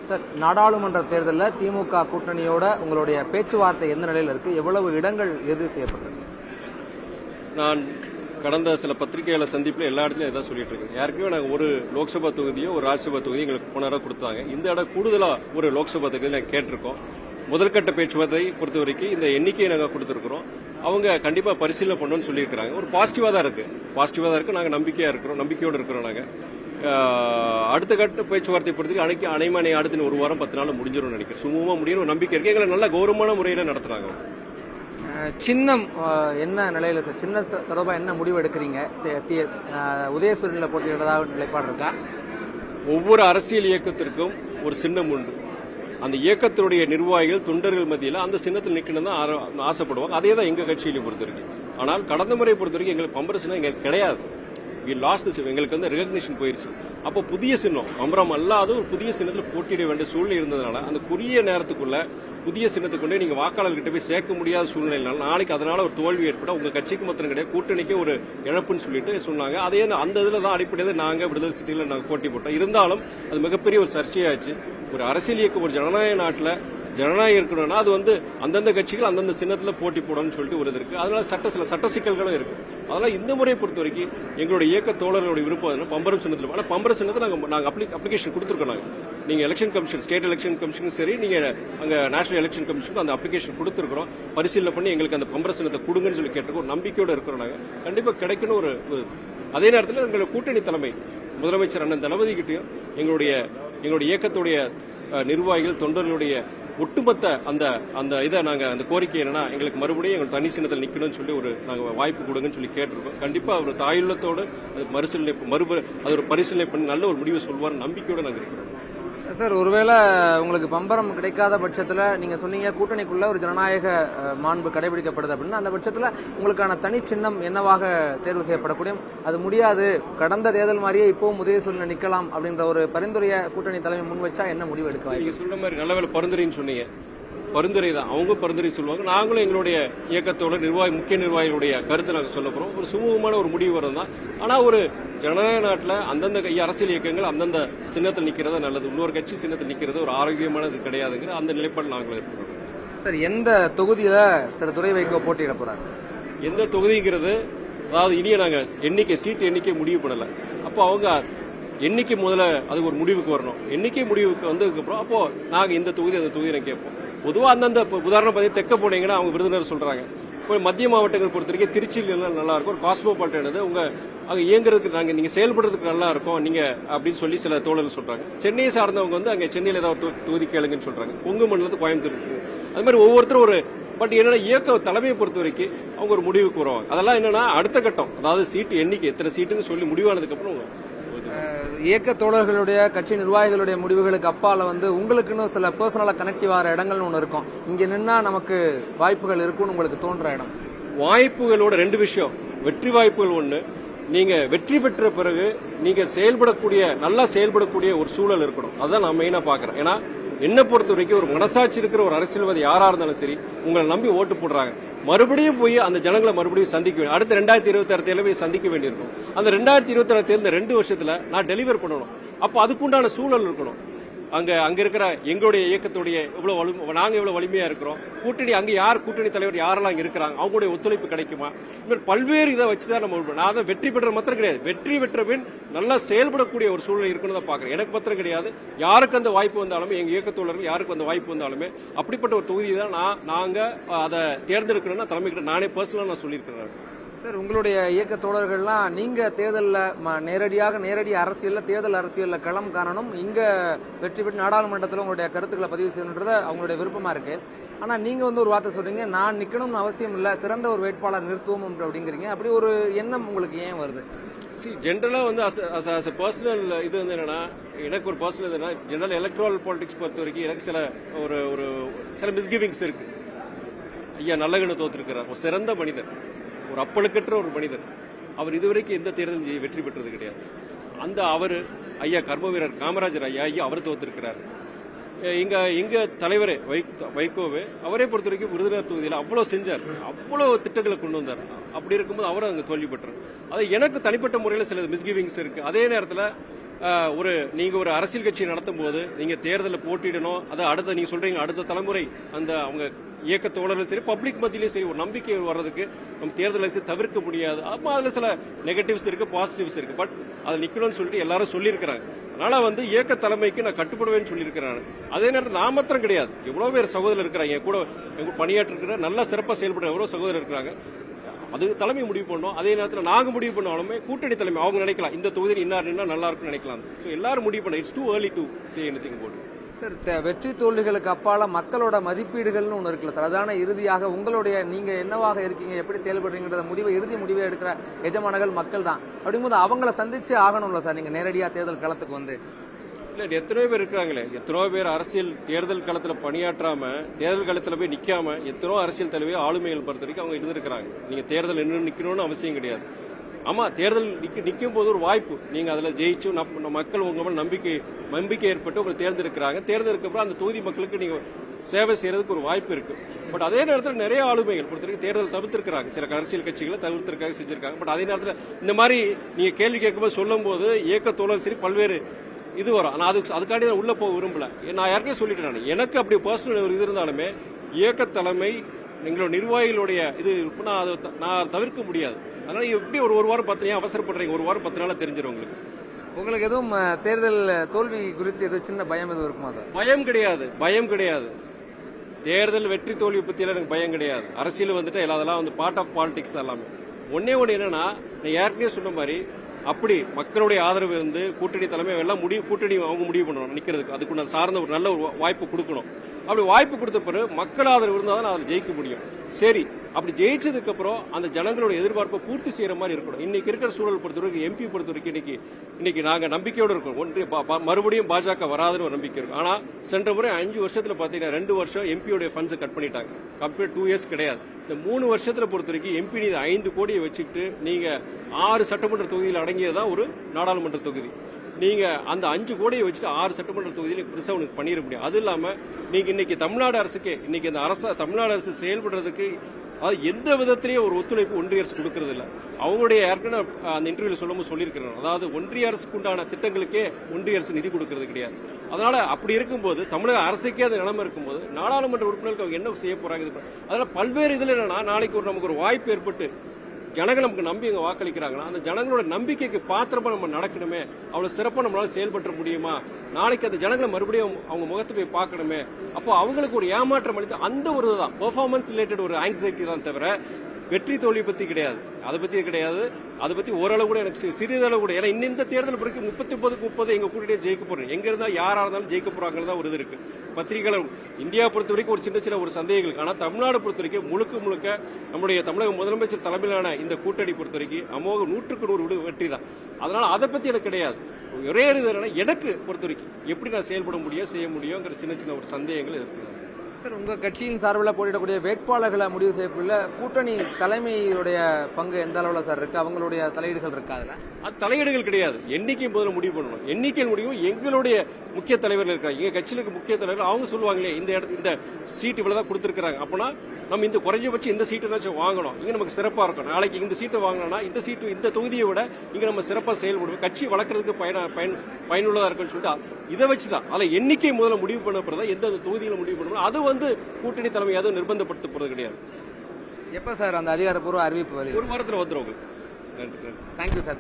Sir, நாடாளுமன்ற தேர்தலில் திமுக கூட்டணியோட உங்களுடைய பேச்சுவார்த்தை எந்த நிலையில் இருக்கு? எவ்வளவு இடங்கள் இறுதி செய்யப்பட்டது? நான் கடந்த சில பத்திரிகையாளர் சந்திப்பில் எல்லா இடத்துலையும் இதான் சொல்லிட்டு இருக்கேன். யாருக்குமே நாங்கள் ஒரு லோக்சபா தொகுதியோ ஒரு ராஜ்யசபா தொகுதியோ எங்களுக்கு போன இடம் கொடுத்தாங்க. இந்த இடம் கூடுதலாக ஒரு லோக்சபா தொகுதி நாங்கள் கேட்டிருக்கோம். முதல்கட்ட பேச்சுவார்த்தை பொறுத்த வரைக்கும் இந்த எண்ணிக்கையை நாங்கள் கொடுத்துருக்கிறோம். அவங்க கண்டிப்பாக பரிசீலனை பண்ணணும்னு சொல்லியிருக்கிறாங்க. ஒரு பாசிட்டிவாக தான் இருக்கு. நாங்கள் நம்பிக்கையோடு இருக்கிறோம். நாங்கள் அடுத்த கட்ட பேச்சுவார்த்தை பொறுத்தவரைக்கும் அனைமனை அடுத்த ஒரு வாரம் 10 நாள் முடிஞ்சிடும் நினைக்கிறேன். சுமூகமாக முடியும் ஒரு நம்பிக்கை இருக்கு. எங்களை நல்ல கௌரவமான முறையில் நடத்துறாங்க. சின்னம் என்ன நிலையில சார்? சின்ன தொடர்பாக என்ன முடிவு எடுக்கிறீங்க? உதயசூரியனில் போட்டியிடுறதாக நிலைப்பாடு இருக்கா? ஒவ்வொரு அரசியல் இயக்கத்திற்கும் ஒரு சின்னம் உண்டு. அந்த இயக்கத்தினுடைய நிர்வாகிகள் தொண்டர்கள் மத்தியில் அந்த சின்னத்தில் நிற்கணும் தான் ஆசைப்படுவாங்க. அதே தான் எங்க கட்சியிலையும் பொறுத்த வரைக்கும். ஆனால் கடந்த முறை பொறுத்த வரைக்கும் எங்களுக்கு பம்பர சின்னம் எங்களுக்கு கிடையாது. எங்களுக்கு வந்து ரெகக்னிஷன் போயிருச்சு. அப்போ புதிய சின்னம் பம்பரம் அல்லாத ஒரு புதிய சின்னத்தில் போட்டியிட வேண்டிய சூழ்நிலை இருந்ததுனால அந்த குறுகிய நேரத்துக்குள்ள புதிய சின்னத்துக்குள்ளே நீங்க வாக்காளர்கிட்ட போய் சேர்க்க முடியாத சூழ்நிலைனால நாளைக்கு அதனால ஒரு தோல்வி ஏற்பட உங்க கட்சிக்கு மாத்திரம் கிடையாது கூட்டணிக்கு ஒரு இழப்புன்னு சொல்லிட்டு சொன்னாங்க. அதே அந்த இதுல தான் அடிப்படையில் நாங்க விடுதலை சிட்டியில் நாங்கள் போட்டி போட்டோம். இருந்தாலும் அது மிகப்பெரிய ஒரு சர்ச்சையாச்சு. ஒரு அரசியல் இயக்கம் ஒரு ஜனநாயக நாட்டில் ஜனநாயகம் இருக்கணும்னா அது வந்து அந்தந்த கட்சிகள் அந்தந்த சின்னத்தில் போட்டி போடணும்னு சொல்லிட்டு ஒரு இது இருக்கு. அதனால சில சட்ட சிக்கல்களும் இருக்கு. அதனால இந்த முறையை பொறுத்த வரைக்கும் எங்களுடைய இயக்க தோழர்களுடைய விருப்பம் பம்பரம் சின்னத்தில். ஆனால் பம்பர சின்னத்தை நாங்கள் அப்ளிகேஷன் கொடுத்துருக்கோம். நீங்க எலெக்ஷன் கமிஷன் ஸ்டேட் எலெக்ஷன் கமிஷனும் சரி நீங்க அங்க நேஷனல் எலெக்ஷன் கமிஷனுக்கு அந்த அப்ளிகேஷன் கொடுத்துருக்கோம். பரிசீலனை பண்ணி எங்களுக்கு அந்த பம்பர சின்னத்தை கொடுங்கன்னு சொல்லி கேட்டிருக்கோம். நம்பிக்கையோடு இருக்கிறோம். நாங்கள் கண்டிப்பா கிடைக்கணும். ஒரு அதே நேரத்தில் எங்களுடைய கூட்டணி தலைமை முதலமைச்சர் அண்ணன் தளபதி கிட்டையும் எங்களுடைய இயக்கத்துடைய நிர்வாகிகள் தொண்டர்களுடைய ஒட்டுமொத்த அந்த இதை நாங்க அந்த கோரிக்கை என்னன்னா எங்களுக்கு மறுபடியும் எங்களுக்கு தனி சின்னத்தில் நிக்கணும்னு சொல்லி நாங்க வாய்ப்பு கொடுங்கன்னு சொல்லி கேட்டிருக்கோம். கண்டிப்பா ஒரு தாயுள்ளத்தோடு அது ஒரு பரிசீலனை பண்ணி நல்ல ஒரு முடிவை சொல்வார் நம்பிக்கையோடு நாங்க இருக்கிறோம். சார், ஒருவேளை உங்களுக்கு பம்பரம் கிடைக்காத பட்சத்தில் நீங்க சொன்னீங்க கூட்டணிக்குள்ள ஒரு ஜனநாயக மாண்பு கடைபிடிக்கப்படுது அப்படின்னு, அந்த பட்சத்தில் உங்களுக்கான தனி சின்னம் என்னவாக தேர்வு செய்யப்படக்கூடிய? அது முடியாது, கடந்த தேர்தல் மாதிரியே இப்பவும் உதயசூரியனில் நிக்கலாம் அப்படின்ற ஒரு பரிந்துரையை கூட்டணி தலைமை முன் வச்சா என்ன முடிவு எடுக்க? நீங்க சொல்ற மாதிரி நல்ல வேலை பரிந்துரைன்னு சொன்னீங்க. பரிந்துரை தான், அவங்க பரிந்துரை சொல்லுவாங்க. நாங்களும் எங்களுடைய இயக்கத்தோட முக்கிய நிர்வாகிகளுடைய கருத்தை நாங்கள் சொல்ல போறோம். ஒரு சுமூகமான ஒரு முடிவு வரும் தான். ஆனா ஒரு ஜனநாயக நாட்டில் அந்தந்த அரசியல் இயக்கங்கள் அந்தந்த சின்னத்தில் நிக்கிறதா நல்லது. இன்னொரு கட்சி சின்னத்தில் நிக்கிறது ஒரு ஆரோக்கியமானது கிடையாதுங்கிற அந்த நிலைப்பாடு நாங்களும் இருக்கிறோம். சார், எந்த தொகுதியில திரு துரை வைகோ போட்டியிட போறாரு? எந்த தொகுதிங்கிறது அதாவது இனிய நாங்க சீட்டு எண்ணிக்கை முடிவு பண்ணல. அப்போ அவங்க எண்ணிக்கை முதல்ல அதுக்கு ஒரு முடிவுக்கு வரணும். எண்ணிக்கை முடிவுக்கு வந்ததுக்கு அப்புறம் அப்போ நாங்க இந்த தொகுதி அந்த தொகுதியை கேட்போம். பொதுவாக அந்தந்த உதாரணம் பார்த்து தெற்க போனீங்கன்னா அவங்க விருதுநர் சொல்றாங்க. இப்போ மத்திய மாவட்டங்கள் பொறுத்த வரைக்கும் திருச்சியில் நல்லா இருக்கும். ஒரு காஸ்மோபாலிட்டனது உங்க அங்கே இயங்குறதுக்கு நீங்க செயல்படுறதுக்கு நல்லா இருக்கும் நீங்க அப்படின்னு சொல்லி சில தோழர்கள் சொல்றாங்க. சென்னையை சார்ந்தவங்க வந்து அங்கே சென்னையில் ஏதாவது தொகுதி கேளுங்கன்னு சொல்றாங்க. கொங்கு மண்டலத்து கோயம்புத்தூர் இருக்கு. அது மாதிரி ஒவ்வொருத்தரும் ஒரு பட் என்னன்னா இயக்க தலைமையை பொறுத்த வரைக்கும் அவங்க ஒரு முடிவுக்கு வருவாங்க. அதெல்லாம் என்னன்னா அடுத்த கட்டம், அதாவது சீட்டு எண்ணிக்கை எத்தனை சீட்டுன்னு சொல்லி முடிவானதுக்கு அப்புறம் இயக்க தோழர்களுடைய கட்சி நிர்வாகிகளுடைய முடிவுகளுக்கு அப்பால வந்து உங்களுக்குன்னு சில பர்சனலா கனெக்டிவ் ஆகிற இடங்கள்னு ஒன்று இருக்கும். இங்க நின்னா நமக்கு வாய்ப்புகள் இருக்கும்னு உங்களுக்கு தோன்ற இடம்? வாய்ப்புகளோட 2 விஷயம். வெற்றி வாய்ப்புகள் ஒண்ணு, நீங்க வெற்றி பெற்ற பிறகு நீங்க நல்லா செயல்படக்கூடிய ஒரு சூழல் இருக்கணும். அதான் நான் மெயினா பாக்குறேன். ஏன்னா என்ன பொறுத்த வரைக்கும் ஒரு மனசாட்சி இருக்கிற ஒரு அரசியல்வாதி யாரா இருந்தாலும் சரி உங்களை நம்பி ஓட்டு போடுறாங்க. மறுபடியும் போய் அந்த ஜனங்களை மறுபடியும் சந்திக்க வேண்டும். அடுத்த 2026 தேர்தலை போய் சந்திக்க வேண்டியிருக்கும். அந்த 2026 தேர்தல் 2 வருஷத்துல நான் டெலிவர் பண்ணணும். அப்போ அதுக்குண்டான சூழல் இருக்கணும். அங்க இருக்கிற எங்களுடைய இயக்கத்துடைய நாங்க எவ்வளவு வலிமையா இருக்கிறோம், கூட்டணி அங்க கூட்டணி தலைவர் யாரெல்லாம் அங்க இருக்கிறாங்க, அவங்களுடைய ஒத்துழைப்பு கிடைக்குமா, பல்வேறு இதை வச்சுதான் நம்ம நான் தான் வெற்றி பெற்ற மாத்திரம் கிடையாது, வெற்றி பெற்ற பின் நல்லா செயல்படக்கூடிய ஒரு சூழ்நிலை இருக்குன்னு தான் பாக்குறேன். எனக்கு மாத்திரம் கிடையாது, யாருக்கு அந்த வாய்ப்பு வந்தாலுமே எங்க இயக்கத்தோழர்கள் யாருக்கு அந்த வாய்ப்பு வந்தாலுமே அப்படிப்பட்ட ஒரு தொகுதி தான் நாங்க அதை தேர்ந்தெடுக்கணும்னா தலைமைக்கிட்ட நானே பர்சனலா நான் சொல்லியிருக்கிறேன். சார், உங்களுடைய இயக்க தோழர்கள்லாம் நீங்க நேரடி அரசியல்ல தேர்தல் அரசியல்ல களம் காணணும், இங்க வெற்றி பெற்று நாடாளுமன்றத்தில் உங்களுடைய கருத்துக்களை பதிவு செய்யணுன்றது அவங்களுடைய விருப்பமா இருக்கு. ஆனா நீங்க வந்து ஒரு வார்த்தை சொல்றீங்க, நான் நிக்கணும்னு அவசியம் இல்ல, சிறந்த ஒரு வேட்பாளர் நிறுத்துவோம் அப்படிங்கிறீங்க. அப்படி ஒரு எண்ணம் உங்களுக்கு ஏன் வருது? ஜென்ரலா வந்து பர்சனல் இது வந்து என்னன்னா எனக்கு ஒரு பர்சனல் என்னன்னா ஜெனரல் எலக்ட்ரல் பாலிடிக்ஸ் பொறுத்த வரைக்கும் எனக்கு சில மிஸ்கிவிங்ஸ் இருக்கு. ஐயா நல்லகண்ணு தோத்திருக்கிறார், ஒரு சிறந்த மனிதர், ஒரு அப்பழுக்கற்ற ஒரு மனிதர். அவர் இதுவரைக்கும் எந்த தேர்தலும் வெற்றி பெற்றது கிடையாது. அவரு ஐயா கர்ம வீரர் காமராஜர் ஐயா அவர் தோத்திருக்கிறார். எங்க தலைவரே வைகோவே அவரே பொறுத்த வரைக்கும் விருதுநகர் தொகுதியில் அவ்வளவு செஞ்சார், அவ்வளவு திட்டங்களை கொண்டு வந்தார். அப்படி இருக்கும்போது அவரும் அங்க தோல்வி பெற்றார். அது எனக்கு தனிப்பட்ட முறையில் சில மிஸ்கிவிங்ஸ் இருக்கு. அதே நேரத்தில் நீங்க ஒரு அரசியல் கட்சி நடத்தும் போது நீங்க தேர்தலில் போட்டியிடணும். அதை அடுத்த நீங்க சொல்றீங்க அடுத்த தலைமுறை அந்த அவங்க இயக்க தோழர்களும் சரி பப்ளிக் மத்தியிலும் சரி ஒரு நம்பிக்கை வர்றதுக்கு நம்ம தேர்தல் அரசு தவிர்க்க முடியாது. அப்போ அதுல சில நெகட்டிவ்ஸ் இருக்கு, பாசிட்டிவ்ஸ் இருக்கு. பட் அதை நிக்கணும்னு சொல்லிட்டு எல்லாரும் சொல்லியிருக்கிறாங்க. அதனால இயக்க தலைமைக்கு நான் கட்டுப்படுவேன்னு சொல்லியிருக்கிறேன். அதே நேரத்தில் நான் மாத்திரம் கிடையாது, எவ்வளவு பேர் சகோதரர் இருக்கிறாங்க கூட பணியாற்றிருக்கிற நல்ல சிறப்பாக செயல்படுற எவ்வளவு சகோதரர் இருக்கிறாங்க. அது தலைமை முடிவு பண்ணோம். அதே நேரத்தில் நாங்க முடிவு பண்ணாலுமே கூட்டணி தலைமை அவங்க நினைக்கலாம் இந்த தொகுதியில் இன்னார் நல்லா இருக்கும்னு நினைக்கலாம். ஸோ எல்லாரும் முடிவு பண்ண it's too early to say anything about it. Sir, வெற்றி தோல்விகளுக்கு அப்பால மக்களோட மதிப்பீடுகள்னு ஒன்று இருக்குல்ல சார், அதான இறுதியாக உங்களுடைய நீங்க என்னவாக இருக்கீங்க, எப்படி செயல்படுறீங்கன்ற இறுதி முடிவை எடுக்கிற எஜமானர்கள் மக்கள் தான். அப்படிங்கும்போது அவங்கள சந்திச்சு ஆகணும்ல சார் நீங்க நேரடியா தேர்தல் களத்துக்கு வந்து. இல்ல எத்தனையோ பேர் இருக்காங்களே, எத்தனையோ பேர் அரசியல் தேர்தல் களத்துல பணியாற்றாம தேர்தல் களத்துல போய் நிக்காம எத்தனோ அரசியல் தலைவர் ஆளுமைகள் பொறுத்த வரைக்கும் அவங்க இருந்திருக்கிறாங்க. நீங்க தேர்தல் என்ன நிக்கணும்னு அவசியம் கிடையாது. ஆமா, தேர்தல் நிக்கும் போது ஒரு வாய்ப்பு, நீங்க அதுல ஜெயிச்சு மக்கள் உங்க மேல நம்பிக்கை ஏற்பட்டு உங்களை தேர்ந்தெடுக்கிறாங்க. தேர்ந்தெடுக்க அப்புறம் அந்த தொகுதி மக்களுக்கு நீங்க சேவை செய்யறதுக்கு ஒரு வாய்ப்பு இருக்கு. பட் அதே நேரத்தில் நிறைய ஆளுமைகள் பொறுத்த வரைக்கும் தேர்தல் தவிர்த்திருக்கிறாங்க. சில அரசியல் கட்சிகளை தவிர்த்திருக்காங்க, செஞ்சிருக்காங்க. பட் அதே நேரத்தில் இந்த மாதிரி நீங்க கேள்வி கேட்கும்போது சொல்லும் போது இயக்க தோழர் சரி பல்வேறு இது வரும். ஆனா அதுக்காண்டி நான் உள்ள போக விரும்பல. நான் யாருக்கே சொல்லிட்டேன், எனக்கு அப்படி பர்சனல் ஒரு இது இருந்தாலுமே இயக்க தலைமை எங்களோட நிர்வாகிகளுடைய இது நான் தவிர்க்க முடியாது. அதனால எப்படி ஒரு வாரம் 10 நாள் அவசரப்படுறீங்க, ஒரு வாரம் 10 நாள் தெரிஞ்சிடும் உங்களுக்கு. உங்களுக்கு எதுவும் தேர்தல் தோல்வி குறித்து எதுவும் சின்ன பயம் எதுவும் இருக்குமா சார்? பயம் கிடையாது. தேர்தல் வெற்றி தோல்வி பத்தி எல்லாம் எனக்கு பயம் கிடையாது. அரசியல் அதெல்லாம் பார்ட் ஆஃப் பாலிடிக்ஸ் தான் எல்லாமே. ஒன்னே என்னன்னா, நான் ஏற்கனவே சொன்ன மாதிரி அப்படி மக்களுடைய ஆதரவு கூட்டணி தலைமை எல்லாம் கூட்டணி அவங்க முடிவு பண்ணணும் நிக்கிறதுக்கு. அதுக்கு சார்ந்த ஒரு நல்ல ஒரு வாய்ப்பு கொடுக்கணும். அப்படி வாய்ப்பு கொடுத்த பிறகு மக்கள் ஆதரவு இருந்தால் தான் அதில் ஜெயிக்க முடியும். சரி, அப்படி ஜெயிச்சதுக்கு அப்புறம் அந்த ஜனங்களோட எதிர்பார்ப்பை பூர்த்தி செய்யற மாதிரி இருக்கணும். இன்னைக்கு இருக்கிற சூழல் பொறுத்தவரைக்கும் எம்பி பொறுத்தவரைக்கும் இன்னைக்கு நாங்க நம்பிக்கையோடு இருக்கோம். மறுபடியும் பாஜக வராதுன்னு ஒரு நம்பிக்கை இருக்கும். ஆனா சென்ற முறை 5 வருஷத்துல பாத்தீங்கன்னா 2 வருஷம் எம்பியோட ஃபண்ட்ஸ் கட் பண்ணிட்டாங்க. கம்ப்ளீட் 2 இயர்ஸ் கிடையாது. இந்த 3 வருஷத்துல பொறுத்த வரைக்கும் எம்பி 5 கோடியை வச்சுக்கிட்டு நீங்க 6 சட்டமன்ற தொகுதியில் அடங்கியதான் ஒரு நாடாளுமன்ற தொகுதி. நீங்க அந்த 5 கோடியை வச்சுட்டு 6 சட்டமன்ற தொகுதியில் பெருசா உனக்கு பண்ணிட முடியும். அது இல்லாம நீங்க இன்னைக்கு தமிழ்நாடு அரசுக்கே இன்னைக்கு இந்த தமிழ்நாடு அரசு செயல்படுறதுக்கு அது எந்த விதத்திலேயே ஒரு ஒத்துழைப்பு ஒன்றிய அரசு கொடுக்கறது இல்லை. அவங்களுடைய ஏற்கனவே அந்த இன்டர்வியூல சொல்லும்போது சொல்லியிருக்கிறாங்க, அதாவது ஒன்றிய அரசுக்கு உண்டான திட்டங்களுக்கே ஒன்றிய அரசு நிதி கொடுக்கறது கிடையாது. அதனால அப்படி இருக்கும்போது தமிழக அரசுக்கே அது நிலைமை இருக்கும்போது நாடாளுமன்ற உறுப்பினருக்கு அவங்க என்ன செய்ய போறாங்க. அதனால பல்வேறு இதுல என்னன்னா, நாளைக்கு நமக்கு ஒரு வாய்ப்பு ஏற்பட்டு ஜனங்கள் நமக்கு நம்பி அங்க வாக்களிக்கிறாங்கன்னா அந்த ஜனங்களோட நம்பிக்கைக்கு பாத்திரமா நம்ம நடக்கணுமே. அவ்வளவு சிறப்பா நம்மளால செயல்பட முடியுமா? நாளைக்கு அந்த ஜனங்களை மறுபடியும் அவங்க முகத்தை போய் பார்க்கணுமே. அப்போ அவங்களுக்கு ஒரு ஏமாற்றம் அளித்து அந்த ஒரு இதுதான் பெர்ஃபார்மன்ஸ் ரிலேட்டட் ஒரு ஆங்ஸைட்டி தான் தவிர வெற்றி தோல்வி பத்தி கிடையாது. அதை பத்தி கிடையாது. அதை பத்தி ஓரளவு கூட எனக்கு சிறிதளவு கூட, ஏன்னா இந்த தேர்தல் பிறகு 39-30 எங்க கூட்டிட்டே ஜெயிக்க போறோம். எங்க இருந்தா யாரா இருந்தாலும் ஜெயிக்க போறாங்க ஒரு இது இருக்கு. பத்திரிகைகள் இந்தியா பொறுத்த வரைக்கும் ஒரு சின்ன ஒரு சந்தேகங்கள். ஆனா தமிழ்நாடு பொறுத்த வரைக்கும் முழுக்க நம்முடைய தமிழக முதலமைச்சர் தலைமையிலான இந்த கூட்டணி பொறுத்த வரைக்கும் அமோக 100% வெற்றி தான். அதனால அதை பத்தி எனக்கு கிடையாது. ஒரே இது எனக்கு பொறுத்த வரைக்கும் எப்படி நான் செயல்பட முடியும் செய்ய முடியுங்கிற சின்ன ஒரு சந்தேகங்கள் இருக்கு. சார், உங்க கட்சியின் சார்பில் போட்டியிடக்கூடிய வேட்பாளர்களை முடிவு செய்யக்குள்ள கூட்டணி தலைமையுடைய பங்கு எந்த அளவில் சார் இருக்கு? அவங்களுடைய தலையீடுகள் இருக்கா? அது தலையீடுகள் கிடையாது. எண்ணிக்கை முதல்ல முடிவு பண்ணணும். எண்ணிக்கை முடிவும் எங்களுடைய முக்கிய தலைவர்கள் இருக்காங்க. எங்க கட்சியிலுக்கு முக்கிய தலைவர்கள் அவங்க சொல்லுவாங்களே இந்த சீட் இவ்வளவுதான் கொடுத்திருக்காங்க, அப்படின்னா நம்ம இந்த குறைஞ்சபட்சம் இந்த சீட்டு வாங்கணும், இங்க நமக்கு சிறப்பா இருக்கும். நாளைக்கு இந்த சீட்டை வாங்கினா இந்த தொகுதியை விட இங்க நம்ம சிறப்பா செயல்படுவோம், கட்சி வளர்க்கறதுக்கு பயனுள்ளதா இருக்குன்னு சொல்லிட்டு இதை வச்சுதான் அதுல எண்ணிக்கை முதல்ல முடிவு பண்ண எந்த தொகுதியில முடிவு பண்ணணும். அது கூட்டணி தலைமை அதுவும் நிர்பந்தப்படுத்த போறது கிடையாது. எப்ப சார் அந்த அதிகாரப்பூர்வ அறிவிப்பு வருது? ஒரு வாரத்தில் வந்துடும். நன்றி. Thank you sir.